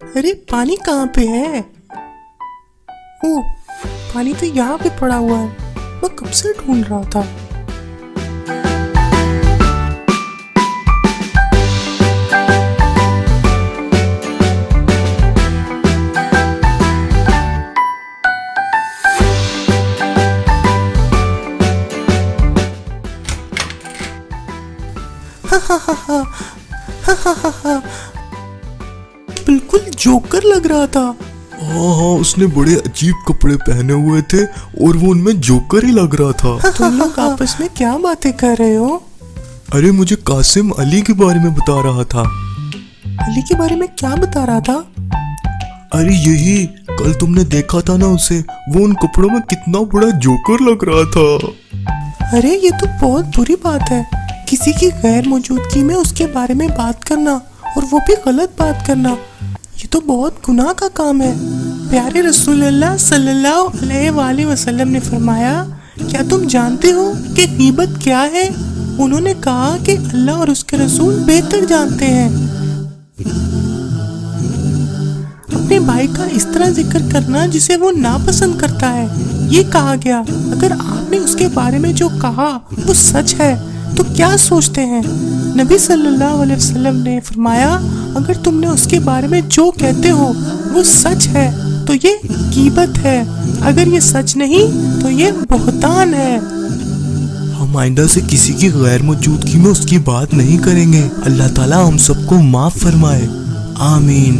अरे पानी कहाँ पे है? ओह, पानी तो यहाँ पे पड़ा हुआ है। मैं कब से ढूंढ रहा था। बिल्कुल जोकर लग रहा था। हाँ, उसने बड़े अजीब कपड़े पहने हुए थे और वो उनमें जोकर ही लग रहा था। तुम लोग आपस में क्या बातें कर रहे हो? अरे मुझे कासिम अली के बारे में बता रहा था। अली के बारे में क्या बता रहा था? अरे यही, कल तुमने देखा था ना उसे, वो उन कपड़ों में कितना बड़ा जोकर लग रहा था। अरे ये तो बहुत बुरी बात है, किसी की गैर मौजूदगी में उसके बारे में बात करना, और वो भी गलत बात करना। ये तो बहुत गुनाह का काम है। प्यारे रसूलुल्लाह सल्लल्लाहु अलैहि वसल्लम ने फरमाया, क्या तुम जानते हो कि गीबत क्या है? उन्होंने कहा कि अल्लाह और उसके रसूल बेहतर जानते हैं। अपने भाई का इस तरह जिक्र करना जिसे वो नापसंद करता है। ये कहा गया, अगर आपने उसके बारे में जो कहा वो सच है तो क्या सोचते हैं? नबी सल्लल्लाहु अलैहि वसल्लम ने फरमाया, अगर तुमने उसके बारे में जो कहते हो वो सच है तो ये गीबत है, अगर ये सच नहीं तो ये बहतान है। हम आइंदा से किसी की गैर मौजूदगी में उसकी बात नहीं करेंगे। अल्लाह ताला हम सबको माफ फरमाए। आमीन।